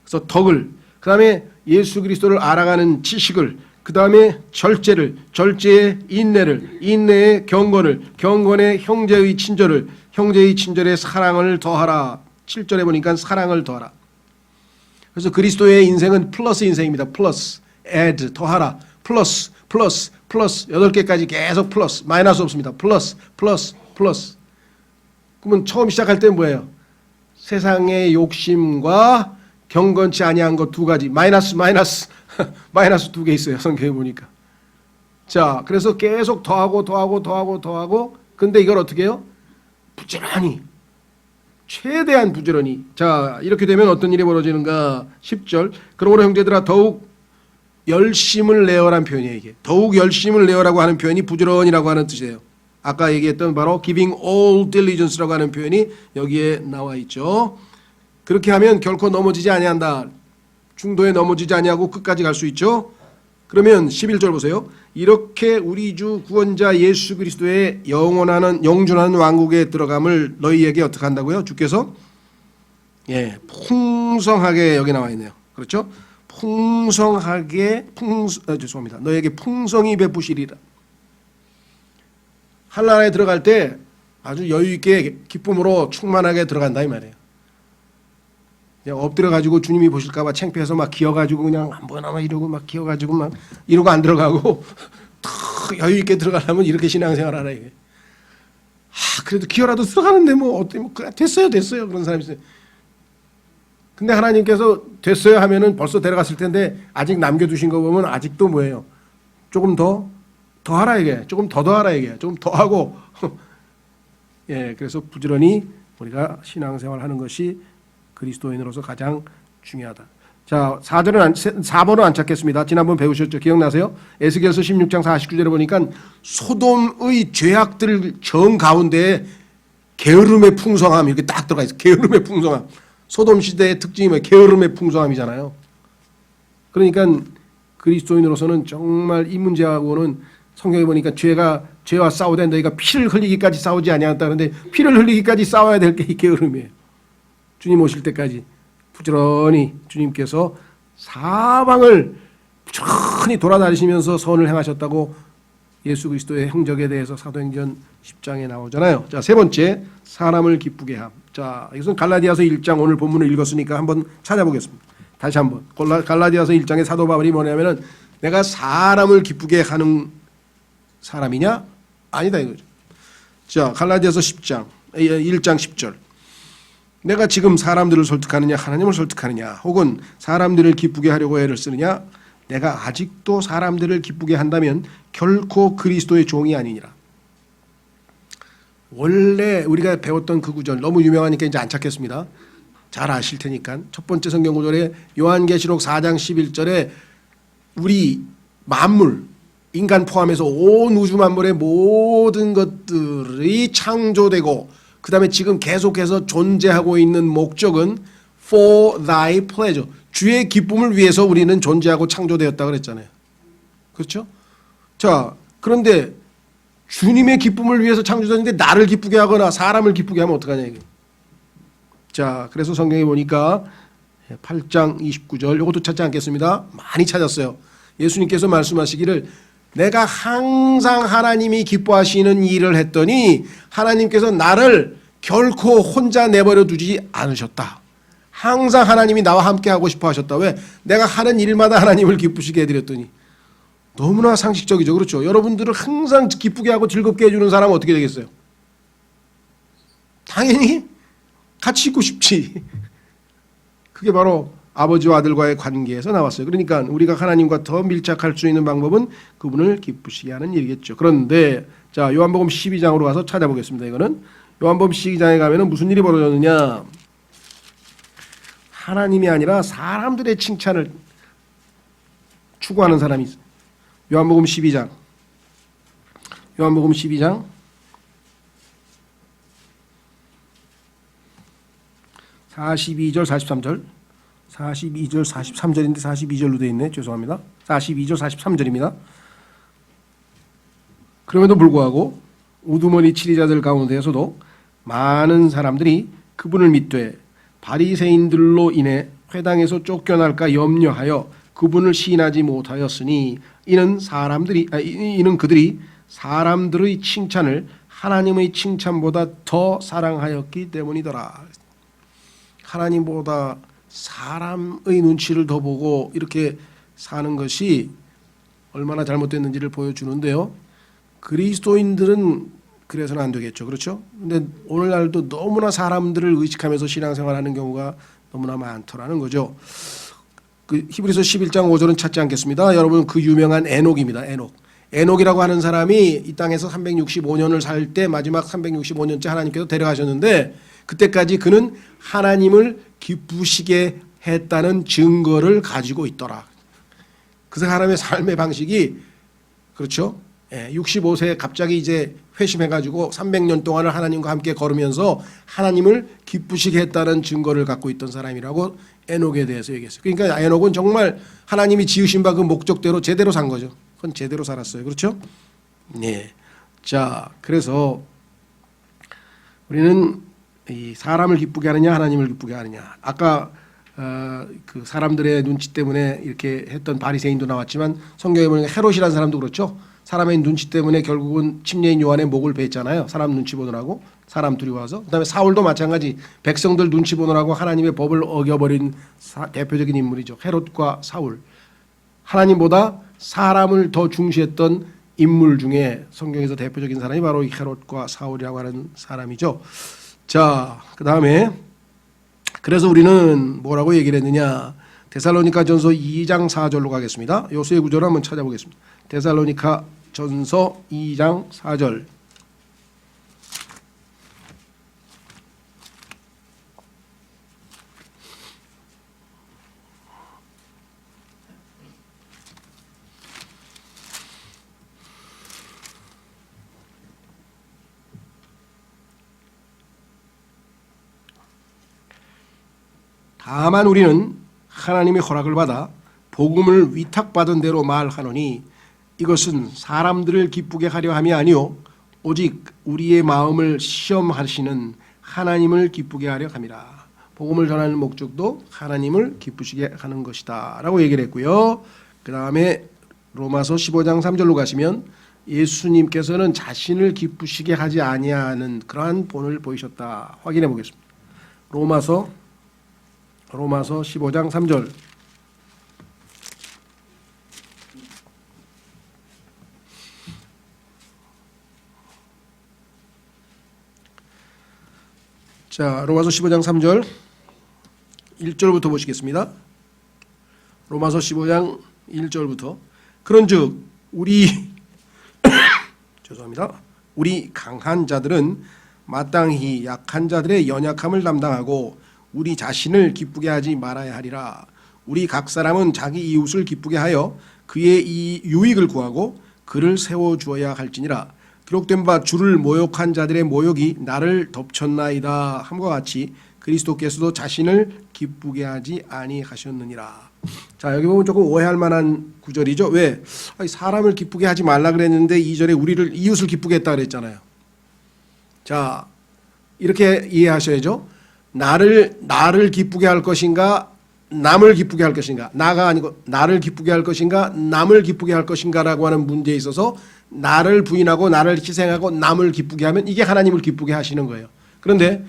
그래서 덕을, 그 다음에 예수 그리스도를 알아가는 지식을, 그 다음에 절제의 인내를, 인내의 경건을, 경건의 형제의 친절을, 형제의 친절의 사랑을 더하라. 7절에 보니까 사랑을 더하라. 그래서 그리스도의 인생은 플러스 인생입니다. 플러스, add, 더하라. 플러스, 8개까지 계속 플러스, 마이너스 없습니다. 플러스. 그러면 처음 시작할 때는 뭐예요? 세상의 욕심과 경건치 아니한 것 두 가지. 마이너스 2개 있어요. 성경에 보니까. 자, 그래서 계속 더하고. 근데 이걸 어떻게 해요? 부지런히. 최대한 부지런히. 자, 이렇게 되면 어떤 일이 벌어지는가? 10절. 그러므로 형제들아 더욱 열심을 내어라는 표현이에요. 이게. 더욱 열심을 내어라고 하는 표현이 부지런이라고 하는 뜻이에요. 아까 얘기했던 바로 giving all diligence라고 하는 표현이 여기에 나와 있죠. 그렇게 하면 결코 넘어지지 아니한다. 중도에 넘어지지 아니하고 끝까지 갈 수 있죠. 그러면 11절 보세요. 이렇게 우리 주 구원자 예수 그리스도의 영존하는 왕국에 들어감을 너희에게 어떻게 한다고요? 주께서 풍성하게 여기 나와 있네요. 그렇죠? 죄송합니다. 너에게 풍성히 베푸시리라. 한나라에 들어갈 때 아주 여유 있게 기쁨으로 충만하게 들어간다 이 말이에요. 그냥 엎드려 가지고 주님이 보실까봐 창피해서 막 기어가지고 그냥 안 보나 막 이러고 막 기어가지고 막 이러고 안 들어가고 더 여유 있게 들어가려면 이렇게 신앙생활하라 이게. 그래도 기어라도 들어가는데 뭐 어때 뭐 됐어요 그런 사람이 있어요. 근데 하나님께서 됐어요 하면은 벌써 데려갔을 텐데 아직 남겨두신 거 보면 아직도 뭐예요? 조금 더 하라 이게. 조금 더 하라 이게. 좀 더 하고. 그래서 부지런히 우리가 신앙생활 하는 것이 그리스도인으로서 가장 중요하다. 자, 4번은 안 찾겠습니다. 지난번 배우셨죠? 기억나세요? 에스겔서 16장 49절에 보니까 소돔의 죄악들 정 가운데 게으름의 풍성함 이렇게 딱 들어가 있어요. 게으름의 풍성함. 소돔 시대의 특징이 뭐예요? 게으름의 풍성함이잖아요. 그러니까 그리스도인으로서는 정말 이 문제하고는 성경에 보니까 죄와 싸우되 너희가 피를 흘리기까지 싸우지 아니하였다. 그런데 피를 흘리기까지 싸워야 될 게 이 게으름이에요. 주님 오실 때까지 부지런히 주님께서 사방을 부지런히 돌아다니시면서 선을 행하셨다고 예수 그리스도의 행적에 대해서 사도행전 10장에 나오잖아요. 자, 세 번째, 사람을 기쁘게 함. 자, 이것은 갈라디아서 1장 오늘 본문을 읽었으니까 한번 찾아보겠습니다. 다시 한번. 갈라디아서 1장의 사도 바울이 뭐냐면은 내가 사람을 기쁘게 하는 사람이냐? 아니다 이거죠. 자, 갈라디아서 1장 10절. 내가 지금 사람들을 설득하느냐 하나님을 설득하느냐 혹은 사람들을 기쁘게 하려고 애를 쓰느냐 내가 아직도 사람들을 기쁘게 한다면 결코 그리스도의 종이 아니니라. 원래 우리가 배웠던 그 구절 너무 유명하니까 이제 안 찾겠습니다. 잘 아실 테니까. 첫 번째 성경 구절에 요한계시록 4장 11절에 우리 만물 인간 포함해서 온 우주 만물의 모든 것들이 창조되고 그 다음에 지금 계속해서 존재하고 있는 목적은 for thy pleasure. 주의 기쁨을 위해서 우리는 존재하고 창조되었다 그랬잖아요. 그렇죠? 자, 그런데 주님의 기쁨을 위해서 창조되었는데 나를 기쁘게 하거나 사람을 기쁘게 하면 어떡하냐 이게. 자, 그래서 성경에 보니까 8장 29절 이것도 찾지 않겠습니다. 많이 찾았어요. 예수님께서 말씀하시기를 내가 항상 하나님이 기뻐하시는 일을 했더니 하나님께서 나를 결코 혼자 내버려 두지 않으셨다. 항상 하나님이 나와 함께 하고 싶어 하셨다. 왜? 내가 하는 일마다 하나님을 기쁘시게 해드렸더니. 너무나 상식적이죠. 그렇죠? 여러분들을 항상 기쁘게 하고 즐겁게 해주는 사람은 어떻게 되겠어요? 당연히 같이 있고 싶지. 그게 바로 아버지와 아들과의 관계에서 나왔어요. 그러니까 우리가 하나님과 더 밀착할 수 있는 방법은 그분을 기쁘시게 하는 일이겠죠. 그런데 자, 요한복음 12장으로 가서 찾아보겠습니다. 이거는 요한복음 12장에 가면은 무슨 일이 벌어졌느냐? 하나님이 아니라 사람들의 칭찬을 추구하는 사람이 있어요. 요한복음 12장 42절 43절 43절인데 42절로 되어 있네. 죄송합니다. 42절 43절입니다. 그럼에도 불구하고 우두머리 치리자들 가운데에서도 많은 사람들이 그분을 믿되 바리새인들로 인해 회당에서 쫓겨날까 염려하여 그분을 시인하지 못하였으니 이는 그들이 사람들의 칭찬을 하나님의 칭찬보다 더 사랑하였기 때문이더라. 하나님보다 사람의 눈치를 더 보고 이렇게 사는 것이 얼마나 잘못됐는지를 보여주는데요. 그리스도인들은 그래서는 안 되겠죠. 그렇죠? 근데 오늘날도 너무나 사람들을 의식하면서 신앙생활하는 경우가 너무나 많더라는 거죠. 그 히브리서 11장 5절은 찾지 않겠습니다. 여러분 그 유명한 에녹입니다. 에녹이라고 하는 사람이 이 땅에서 365년을 살 때 마지막 365년째 하나님께서 데려가셨는데 그때까지 그는 하나님을 기쁘시게 했다는 증거를 가지고 있더라. 그 사람의 삶의 방식이 그렇죠. 65세에 갑자기 이제 회심해가지고 300년 동안을 하나님과 함께 걸으면서 하나님을 기쁘시게 했다는 증거를 갖고 있던 사람이라고 에녹에 대해서 얘기했어요. 그러니까 에녹은 정말 하나님이 지으신 바 그 목적대로 제대로 산 거죠. 그건 제대로 살았어요. 그렇죠? 네. 자, 그래서 우리는 이 사람을 기쁘게 하느냐 하나님을 기쁘게 하느냐. 아까 그 사람들의 눈치 때문에 이렇게 했던 바리새인도 나왔지만 성경에 보면 헤롯이라는 사람도 그렇죠. 사람의 눈치 때문에 결국은 침례인 요한의 목을 베었잖아요. 사람 눈치 보느라고 사람 두려워서. 그다음에 사울도 마찬가지 백성들 눈치 보느라고 하나님의 법을 어겨버린 대표적인 인물이죠. 헤롯과 사울. 하나님보다 사람을 더 중시했던 인물 중에 성경에서 대표적인 사람이 바로 이 헤롯과 사울이라고 하는 사람이죠. 자, 그다음에 그래서 우리는 뭐라고 얘기를 했느냐. 데살로니가전서 2장 4절로 가겠습니다. 요수의 구절을 한번 찾아보겠습니다. 데살로니가전서 2장 4절. 다만 우리는 하나님의 허락을 받아 복음을 위탁받은 대로 말하노니 이것은 사람들을 기쁘게 하려 함이 아니요 오직 우리의 마음을 시험하시는 하나님을 기쁘게 하려 함이라. 복음을 전하는 목적도 하나님을 기쁘시게 하는 것이다 라고 얘기를 했고요. 그 다음에 로마서 15장 3절로 가시면 예수님께서는 자신을 기쁘시게 하지 아니하는 그러한 본을 보이셨다. 확인해 보겠습니다. 로마서 15장 3절. 자, 로마서 15장 3절 1절부터 보시겠습니다. 로마서 15장 1절부터 그런즉 우리 죄송합니다. 우리 강한 자들은 마땅히 약한 자들의 연약함을 담당하고 우리 자신을 기쁘게 하지 말아야 하리라. 우리 각 사람은 자기 이웃을 기쁘게 하여 그의 이 유익을 구하고 그를 세워주어야 할지니라. 기록된 바 주를 모욕한 자들의 모욕이 나를 덮쳤나이다 함과 같이 그리스도께서도 자신을 기쁘게 하지 아니하셨느니라. 자, 여기 보면 조금 오해할 만한 구절이죠. 왜? 사람을 기쁘게 하지 말라 그랬는데 2절에 우리를 이웃을 기쁘게 했다 그랬잖아요. 자, 이렇게 이해하셔야죠. 나를 기쁘게 할 것인가 남을 기쁘게 할 것인가. 나가 아니고 나를 기쁘게 할 것인가 남을 기쁘게 할 것인가라고 하는 문제에 있어서 나를 부인하고 나를 희생하고 남을 기쁘게 하면 이게 하나님을 기쁘게 하시는 거예요. 그런데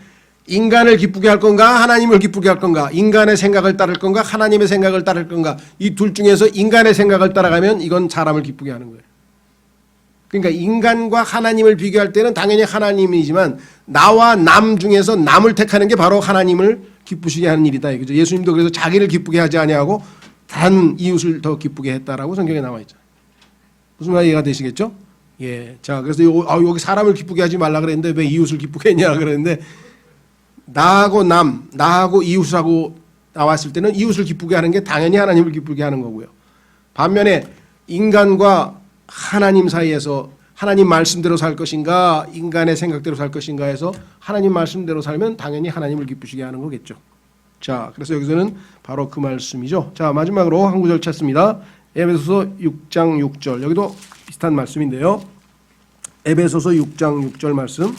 인간을 기쁘게 할 건가 하나님을 기쁘게 할 건가, 인간의 생각을 따를 건가 하나님의 생각을 따를 건가, 이 둘 중에서 인간의 생각을 따라가면 이건 사람을 기쁘게 하는 거예요. 그러니까 인간과 하나님을 비교할 때는 당연히 하나님이지만 나와 남 중에서 남을 택하는 게 바로 하나님을 기쁘시게 하는 일이다. 이거죠. 예수님도 그래서 자기를 기쁘게 하지 아니하고 단 이웃을 더 기쁘게 했다라고 성경에 나와 있죠. 무슨 말 이해가 되시겠죠? 예. 자, 그래서 여기 사람을 기쁘게 하지 말라 그랬는데 왜 이웃을 기쁘게 했냐 그랬는데 나하고 이웃하고 나왔을 때는 이웃을 기쁘게 하는 게 당연히 하나님을 기쁘게 하는 거고요. 반면에 인간과 하나님 사이에서 하나님 말씀대로 살 것인가 인간의 생각대로 살 것인가 해서 하나님 말씀대로 살면 당연히 하나님을 기쁘시게 하는 거겠죠. 자, 그래서 여기서는 바로 그 말씀이죠. 자, 마지막으로 한 구절 찾습니다. 에베소서 6장 6절. 여기도 비슷한 말씀인데요. 에베소서 6장 6절 말씀.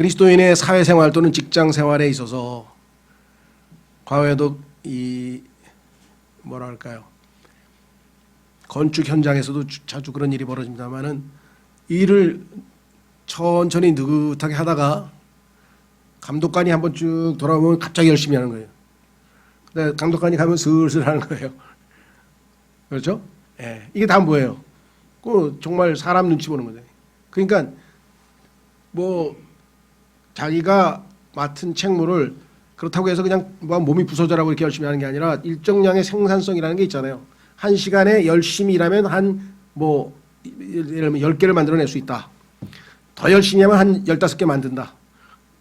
그리스도인의 사회생활 또는 직장생활에 있어서 과거에도 이 뭐랄까요, 건축 현장에서도 자주 그런 일이 벌어집니다만은 일을 천천히 느긋하게 하다가 감독관이 한번 쭉 돌아오면 갑자기 열심히 하는 거예요. 근데 감독관이 가면 슬슬 하는 거예요. 그렇죠? 예, 이게 다 뭐예요? 그 정말 사람 눈치 보는 거죠. 그러니까 뭐 자기가 맡은 책무를 그렇다고 해서 그냥 뭐 몸이 부서져라고 이렇게 열심히 하는 게 아니라 일정량의 생산성이라는 게 있잖아요. 한 시간에 열심히 일하면 한 뭐 예를 들면 10개를 만들어낼 수 있다. 더 열심히 하면 한 15개 만든다.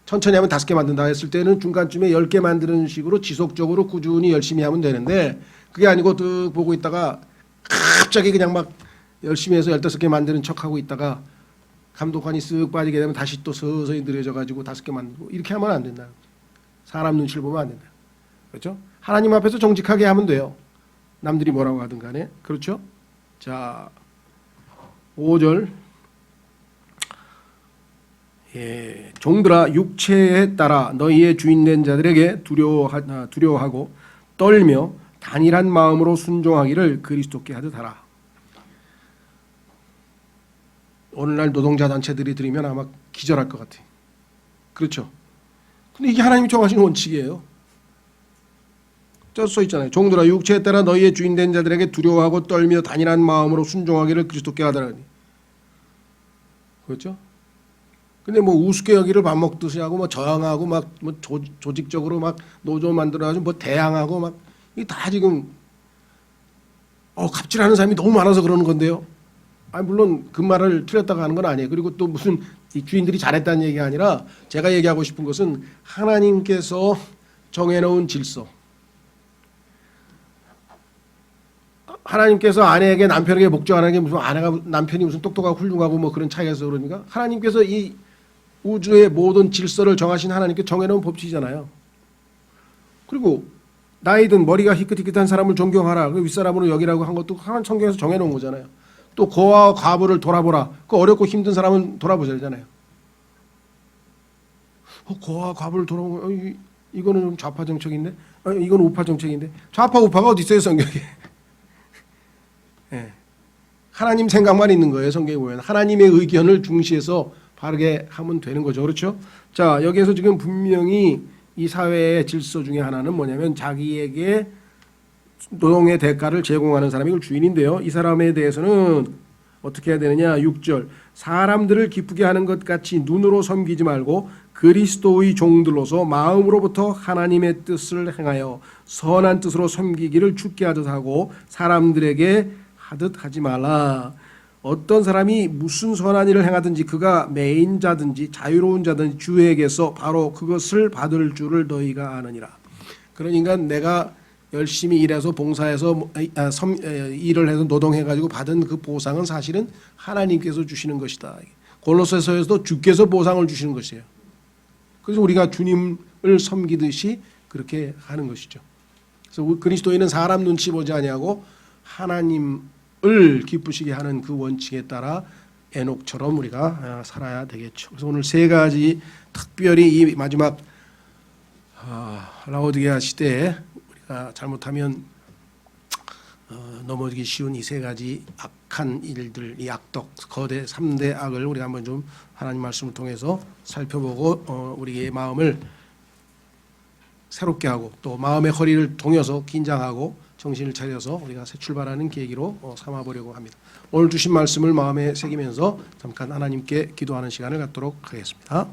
천천히 하면 5개 만든다 했을 때는 중간쯤에 10개 만드는 식으로 지속적으로 꾸준히 열심히 하면 되는데, 그게 아니고 또 보고 있다가 갑자기 그냥 막 열심히 해서 15개 만드는 척하고 있다가 감독관이 쓱 빠지게 되면 다시 또 서서히 느려져 가지고 5개 만들고, 이렇게 하면 안 된다. 사람 눈치를 보면 안 된다. 그렇죠? 하나님 앞에서 정직하게 하면 돼요. 남들이 뭐라고 하든 간에. 그렇죠? 자, 5절. 예, 종들아 육체에 따라 너희의 주인된 자들에게 두려워하고 떨며 단일한 마음으로 순종하기를 그리스도께 하듯 하라. 오늘날 노동자 단체들이 들으면 아마 기절할 것 같아요. 그렇죠? 근데 이게 하나님이 정하신 원칙이에요. 써 있잖아요. 종들아 육체에 따라 너희의 주인된 자들에게 두려워하고 떨며 단일한 마음으로 순종하기를 그리스도께 하더라. 그렇죠? 근데 뭐 우습게 여기를 밥 먹듯이 하고 뭐 저항하고 막 뭐 조직적으로 막 노조 만들어가지고 뭐 대항하고 막, 이게 다 지금 갑질하는 사람이 너무 많아서 그러는 건데요. 물론 그 말을 틀렸다고 하는 건 아니에요. 그리고 또 무슨 이 주인들이 잘했다는 얘기가 아니라 제가 얘기하고 싶은 것은 하나님께서 정해놓은 질서. 하나님께서 아내에게 남편에게 목적하는 게 무슨 아내가 남편이 무슨 똑똑하고 훌륭하고 뭐 그런 차이가 있어 그러니까, 하나님께서 이 우주의 모든 질서를 정하신 하나님께 정해놓은 법칙이잖아요. 그리고 나이든 머리가 희끗희끗한 사람을 존경하라, 그 윗사람으로 여기라고 한 것도 하나님 성경에서 정해놓은 거잖아요. 또 고아와 과부를 돌아보라, 그 어렵고 힘든 사람은 돌아보자잖아요. 고아와 과부를 돌아보면 이거는 좀 좌파 정책인데, 이건 우파 정책인데. 좌파 우파가 어디 있어요 성경에? 예. 하나님 생각만 있는 거예요. 성경에 보면 하나님의 의견을 중시해서 바르게 하면 되는 거죠. 그렇죠? 자, 여기에서 지금 분명히 이 사회의 질서 중에 하나는 뭐냐면 자기에게 노동의 대가를 제공하는 사람이 주인인데요. 이 사람에 대해서는 어떻게 해야 되느냐. 6절. 사람들을 기쁘게 하는 것 같이 눈으로 섬기지 말고 그리스도의 종들로서 마음으로부터 하나님의 뜻을 행하여 선한 뜻으로 섬기기를 주께 하듯 하고 사람들에게 하듯 하지 말라. 어떤 사람이 무슨 선한 일을 행하든지 그가 매인 자든지 자유로운 자든지 주에게서 바로 그것을 받을 줄을 너희가 아느니라. 그러니까 내가 열심히 일해서 봉사해서 일을 해서 노동해가지고 받은 그 보상은 사실은 하나님께서 주시는 것이다. 골로새서에서도 주께서 보상을 주시는 것이에요. 그래서 우리가 주님을 섬기듯이 그렇게 하는 것이죠. 그래서 그리스도인은 사람 눈치 보지 아니하고 하나님을 기쁘시게 하는 그 원칙에 따라 에녹처럼 우리가 살아야 되겠죠. 그래서 오늘 세 가지, 특별히 이 마지막 라오디게아 시대에 우리가 잘못하면 넘어지기 쉬운 이 세 가지 악한 일들, 이 악덕, 거대 3대 악을 우리가 한번 좀 하나님 말씀을 통해서 살펴보고 우리의 마음을 새롭게 하고 또 마음의 허리를 동여서 긴장하고 정신을 차려서 우리가 새 출발하는 계기로 삼아보려고 합니다. 오늘 주신 말씀을 마음에 새기면서 잠깐 하나님께 기도하는 시간을 갖도록 하겠습니다.